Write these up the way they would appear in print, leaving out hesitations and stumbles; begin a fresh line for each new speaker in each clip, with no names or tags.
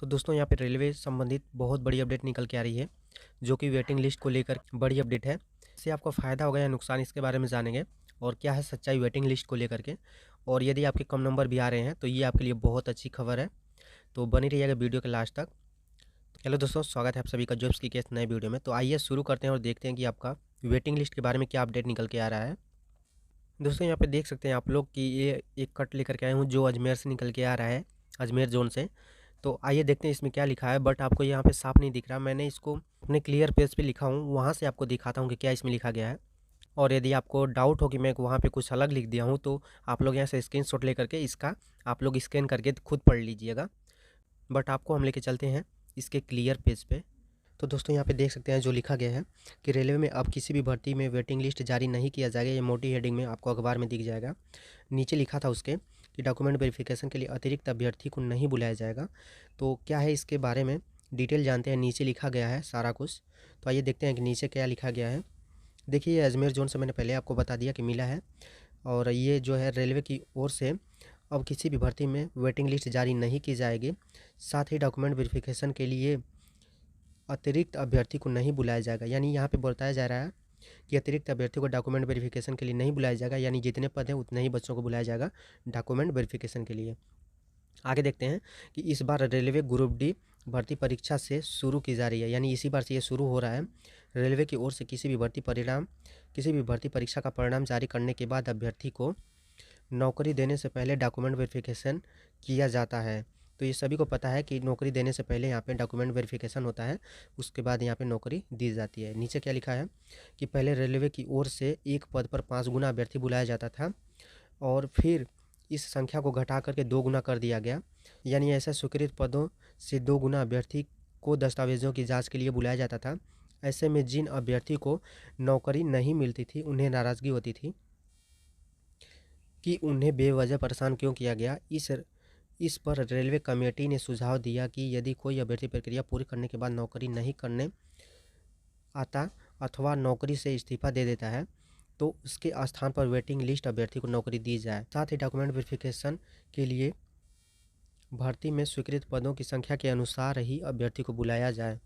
तो दोस्तों यहाँ पे रेलवे संबंधित बहुत बड़ी अपडेट निकल के आ रही है, जो कि वेटिंग लिस्ट को लेकर बड़ी अपडेट है। इससे आपको फ़ायदा होगा या नुकसान, इसके बारे में जानेंगे और क्या है सच्चाई वेटिंग लिस्ट को लेकर के। और यदि आपके कम नंबर भी आ रहे हैं तो ये आपके लिए बहुत अच्छी खबर है। तो बनी रहिएगा वीडियो के लास्ट तक। हेलो दोस्तों, स्वागत है आप सभी का जॉब्स की केस नए वीडियो में। तो आइए शुरू करते हैं और देखते हैं कि आपका वेटिंग लिस्ट के बारे में क्या अपडेट निकल के आ रहा है। दोस्तों यहाँ पे देख सकते हैं आप लोग कि ये एक कट लेकर के आए हूँ जो अजमेर से निकल के आ रहा है, अजमेर जोन से। तो आइए देखते हैं इसमें क्या लिखा है, बट आपको यहाँ पे साफ नहीं दिख रहा। मैंने इसको अपने क्लियर पेज पे लिखा हूँ, वहाँ से आपको दिखाता हूँ कि क्या इसमें लिखा गया है। और यदि आपको डाउट हो कि मैं वहाँ पे कुछ अलग लिख दिया हूँ तो आप लोग यहाँ से स्क्रीनशॉट ले करके इसका आप लोग स्कैन करके खुद पढ़ लीजिएगा। बट आपको हम लेके चलते हैं इसके क्लियर पेज पे। तो दोस्तों यहाँ पे देख सकते हैं जो लिखा गया है कि रेलवे में अब किसी भी भर्ती में वेटिंग लिस्ट जारी नहीं किया जाएगा। ये मोटी हेडिंग में आपको अखबार में दिख जाएगा। नीचे लिखा था उसके कि डॉक्यूमेंट वेरिफिकेशन के लिए अतिरिक्त अभ्यर्थी को नहीं बुलाया जाएगा। तो क्या है इसके बारे में डिटेल जानते हैं। नीचे लिखा गया है सारा कुछ। तो आइए देखते हैं कि नीचे क्या लिखा गया है। देखिए, ये अजमेर जोन से मैंने पहले आपको बता दिया कि मिला है। और ये जो है रेलवे की ओर से अब किसी भी भर्ती में वेटिंग लिस्ट जारी नहीं की जाएगी। साथ ही डॉक्यूमेंट वेरिफिकेशन के लिए अतिरिक्त अभ्यर्थी को नहीं बुलाया जाएगा। यानी यहाँ पे बताया जा रहा है कि अतिरिक्त अभ्यर्थी को डॉक्यूमेंट वेरिफिकेशन के लिए नहीं बुलाया जाएगा। यानी जितने पद हैं उतने ही बच्चों को बुलाया जाएगा डॉक्यूमेंट वेरिफिकेशन के लिए। आगे देखते हैं कि इस बार रेलवे ग्रुप डी भर्ती परीक्षा से शुरू की जा रही है। यानी इसी बार से ये शुरू हो रहा है। रेलवे की ओर से किसी भी भर्ती परीक्षा का परिणाम जारी करने के बाद अभ्यर्थी को नौकरी देने से पहले डॉक्यूमेंट वेरिफिकेशन किया जाता है। तो ये सभी को पता है कि नौकरी देने से पहले यहाँ पे डॉक्यूमेंट वेरिफिकेशन होता है, उसके बाद यहाँ पे नौकरी दी जाती है। नीचे क्या लिखा है कि पहले रेलवे की ओर से एक पद पर 5 गुना अभ्यर्थी बुलाया जाता था और फिर इस संख्या को घटा करके 2 गुना कर दिया गया। यानी ऐसे स्वीकृत पदों से 2 गुना अभ्यर्थी को दस्तावेजों की जाँच के लिए बुलाया जाता था। ऐसे में जिन अभ्यर्थी को नौकरी नहीं मिलती थी उन्हें नाराज़गी होती थी कि उन्हें बेवजह परेशान क्यों किया गया। इस पर रेलवे कमेटी ने सुझाव दिया कि यदि कोई अभ्यर्थी प्रक्रिया पूरी करने के बाद नौकरी नहीं करने आता अथवा नौकरी से इस्तीफा दे देता है तो उसके स्थान पर वेटिंग लिस्ट अभ्यर्थी को नौकरी दी जाए। साथ ही डॉक्यूमेंट वेरिफिकेशन के लिए भर्ती में स्वीकृत पदों की संख्या के अनुसार ही अभ्यर्थी को बुलाया जाए।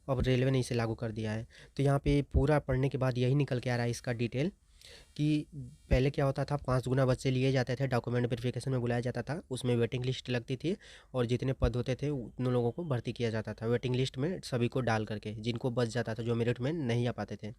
अब रेलवे ने इसे लागू कर दिया है। तो यहाँ पे पूरा पढ़ने के बाद यही निकल के आ रहा है इसका डिटेल कि पहले क्या होता था, 5 गुना बच्चे लिए जाते थे, डॉक्यूमेंट वेरिफिकेशन में बुलाया जाता था, उसमें वेटिंग लिस्ट लगती थी और जितने पद होते थे उतने लोगों को भर्ती किया जाता था वेटिंग लिस्ट में, सभी को डाल करके, जिनको बच जाता था, जो मेरिट में नहीं आ पाते थे।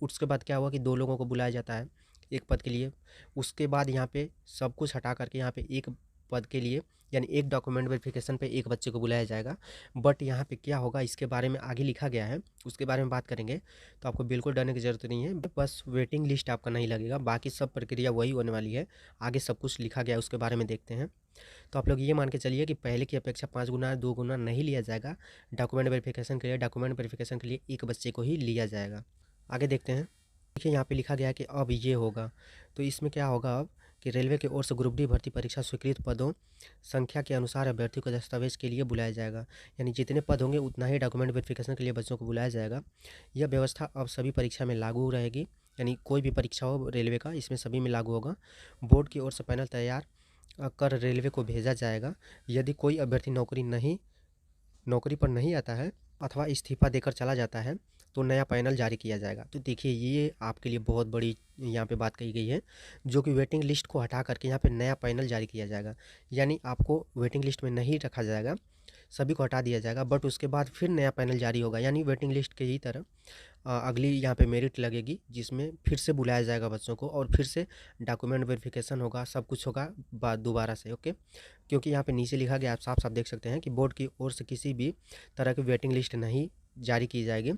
उसके बाद क्या हुआ कि 2 लोगों को बुलाया जाता है एक पद के लिए। उसके बाद यहाँ पे सब कुछ हटा करके यहाँ पे एक पद के लिए यानी एक डॉक्यूमेंट वेरिफिकेशन पे एक बच्चे को बुलाया जाएगा। बट यहाँ पे क्या होगा इसके बारे में आगे लिखा गया है, उसके बारे में बात करेंगे। तो आपको बिल्कुल डरने की ज़रूरत नहीं है, बस वेटिंग लिस्ट आपका नहीं लगेगा, बाकी सब प्रक्रिया वही होने वाली है। आगे सब कुछ लिखा गया है, उसके बारे में देखते हैं। तो आप लोग ये मान के चलिए कि पहले की अपेक्षा 5 गुना 2 गुना नहीं लिया जाएगा डॉक्यूमेंट वेरिफिकेशन के लिए। डॉक्यूमेंट वेरिफिकेशन के लिए एक बच्चे को ही लिया जाएगा। आगे देखते हैं। देखिए यहाँ पे लिखा गया है कि अब ये होगा। तो इसमें क्या होगा अब कि रेलवे की ओर से ग्रुप डी भर्ती परीक्षा स्वीकृत पदों संख्या के अनुसार अभ्यर्थी को दस्तावेज के लिए बुलाया जाएगा। यानी जितने पद होंगे उतना ही डॉक्यूमेंट वेरिफिकेशन के लिए बच्चों को बुलाया जाएगा। यह व्यवस्था अब सभी परीक्षा में लागू रहेगी। यानी कोई भी परीक्षा हो रेलवे का, इसमें सभी में लागू होगा। बोर्ड की ओर से पैनल तैयार कर रेलवे को भेजा जाएगा। यदि कोई अभ्यर्थी नौकरी पर नहीं आता है अथवा इस्तीफा देकर चला जाता है तो नया पैनल जारी किया जाएगा। तो देखिए ये आपके लिए बहुत बड़ी यहाँ पे बात कही गई है, जो कि वेटिंग लिस्ट को हटा करके यहाँ पे नया पैनल जारी किया जाएगा। यानी आपको वेटिंग लिस्ट में नहीं रखा जाएगा, सभी को हटा दिया जाएगा, बट उसके बाद फिर नया पैनल जारी होगा। यानी वेटिंग लिस्ट के ही तरह अगली यहाँ पे मेरिट लगेगी जिसमें फिर से बुलाया जाएगा बच्चों को और फिर से डॉक्यूमेंट वेरिफिकेशन होगा, सब कुछ होगा दोबारा से। ओके, क्योंकि यहाँ पे नीचे लिखा गया, आप साफ साफ देख सकते हैं कि बोर्ड की ओर से किसी भी तरह की वेटिंग लिस्ट नहीं जारी की जाएगी।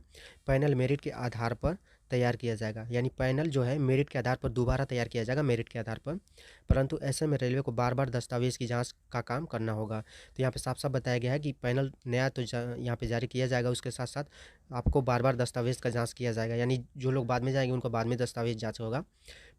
पैनल मेरिट के आधार पर तैयार किया जाएगा। यानी पैनल जो है मेरिट के आधार पर दोबारा तैयार किया जाएगा, मेरिट के आधार पर। परंतु ऐसे में रेलवे को बार बार दस्तावेज़ की जांच का काम करना होगा। तो यहाँ पे साफ साफ बताया गया है कि पैनल नया तो यहाँ पे जारी किया जाएगा, उसके साथ साथ आपको बार बार दस्तावेज़ का जांच किया जाएगा। यानी जो लोग बाद में जाएंगे उनको बाद में दस्तावेज़ जांच होगा।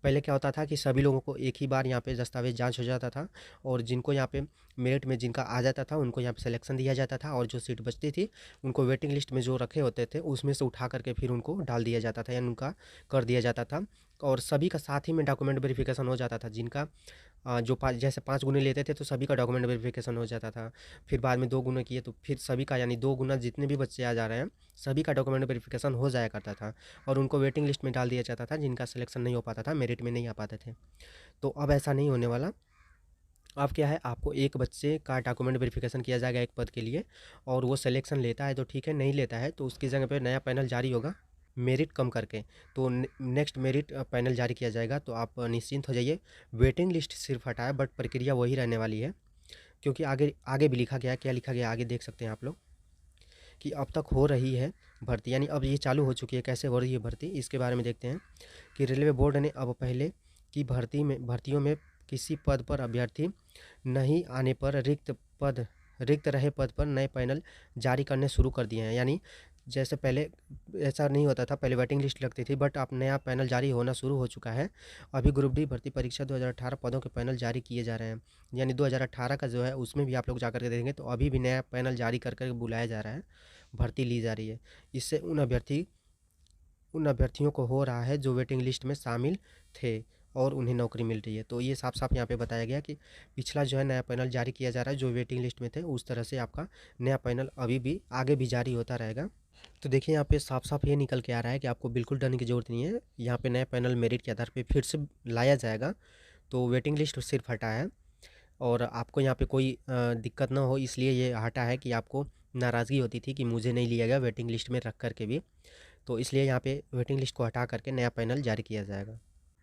पहले क्या होता था कि सभी लोगों को एक ही बार यहाँ पे दस्तावेज़ जांच हो जाता था और जिनको यहाँ पे मेरिट में जिनका आ जाता था उनको यहाँ पे सिलेक्शन दिया जाता था और जो सीट बचती थी उनको वेटिंग लिस्ट में जो रखे होते थे उसमें से उठा करके फिर उनको डाल दिया जाता था, यानी उनका कर दिया जाता था। और सभी का साथ ही में डॉक्यूमेंट वेरिफिकेशन हो जाता था। जिनका जो जैसे 5 गुने लेते थे तो सभी का डॉक्यूमेंट वेरिफिकेशन हो जाता था। फिर बाद में 2 गुना किए तो फिर सभी का, यानी 2 गुना जितने भी बच्चे आ जा रहे हैं सभी का डॉक्यूमेंट वेरिफिकेशन हो जाया करता था और उनको वेटिंग लिस्ट में डाल दिया जाता था जिनका सिलेक्शन नहीं हो पाता था, मेरिट में नहीं आ पाते थे। तो अब ऐसा नहीं होने वाला। अब क्या है, आपको एक बच्चे का डॉक्यूमेंट वेरिफिकेशन किया जाएगा एक पद के लिए, और वो सिलेक्शन लेता है तो ठीक है, नहीं लेता है तो उसकी जगह पे नया पैनल जारी होगा मेरिट कम करके। तो नेक्स्ट मेरिट पैनल जारी किया जाएगा। तो आप निश्चिंत हो जाइए, वेटिंग लिस्ट सिर्फ हटा है बट प्रक्रिया वही रहने वाली है। क्योंकि आगे आगे भी लिखा गया है, क्या लिखा गया आगे देख सकते हैं आप लोग कि अब तक हो रही है भर्ती, यानी अब ये चालू हो चुकी है। कैसे हो रही है भर्ती इसके बारे में देखते हैं कि रेलवे बोर्ड ने अब पहले की भर्तियों में किसी पद पर अभ्यर्थी नहीं आने पर रिक्त रहे पद पर नए पैनल जारी करने शुरू कर दिए हैं। यानी जैसे पहले ऐसा नहीं होता था, पहले वेटिंग लिस्ट लगती थी बट अब नया पैनल जारी होना शुरू हो चुका है। अभी ग्रुप डी भर्ती परीक्षा 2018 पदों के पैनल जारी किए जा रहे हैं। यानी 2018 का जो है उसमें भी आप लोग जाकर के देखेंगे तो अभी भी नया पैनल जारी कर कर बुलाया जा रहा है, भर्ती ली जा रही है। इससे उन अभ्यर्थियों को हो रहा है जो वेटिंग लिस्ट में शामिल थे और उन्हें नौकरी मिल रही है। तो ये साफ साफ यहाँ पे बताया गया कि पिछला जो है नया पैनल जारी किया जा रहा है, जो वेटिंग लिस्ट में थे उस तरह से आपका नया पैनल अभी भी आगे भी जारी होता रहेगा। तो देखिए यहाँ पे साफ साफ ये निकल के आ रहा है कि आपको बिल्कुल डरने की ज़रूरत नहीं है। यहाँ पे नया पैनल मेरिट के आधार पे फिर से लाया जाएगा। तो वेटिंग लिस्ट सिर्फ हटा है और आपको यहाँ पे कोई दिक्कत ना हो इसलिए ये हटा है कि आपको नाराज़गी होती थी कि मुझे नहीं लिया गया वेटिंग लिस्ट में रख कर के भी। तो इसलिए यहाँ पे वेटिंग लिस्ट को हटा करके नया पैनल जारी किया जाएगा।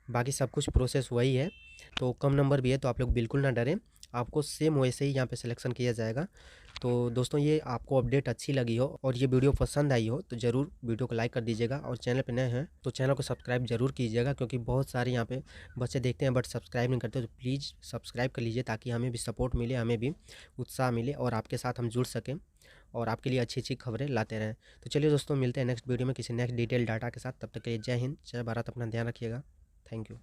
बाकी सब कुछ प्रोसेस वही है। तो कम नंबर भी है तो आप लोग बिल्कुल ना डरें, आपको सेम वैसे ही यहाँ पे सिलेक्शन किया जाएगा। तो दोस्तों ये आपको अपडेट अच्छी लगी हो और ये वीडियो पसंद आई हो तो ज़रूर वीडियो को लाइक कर दीजिएगा, और चैनल पे नए हैं तो चैनल को सब्सक्राइब जरूर कीजिएगा। क्योंकि बहुत सारे यहाँ पे बच्चे देखते हैं बट सब्सक्राइब नहीं करते, तो प्लीज़ सब्सक्राइब कर लीजिए ताकि हमें भी सपोर्ट मिले, हमें भी उत्साह मिले और आपके साथ हम जुड़ सकें और आपके लिए अच्छी अच्छी खबरें लाते रहें। तो चलिए दोस्तों, मिलते हैं नेक्स्ट वीडियो में किसी नेक्स्ट डिटेल डाटा के साथ। तब तक के लिए जय हिंद, जय भारत, अपना ध्यान रखिएगा। Thank you.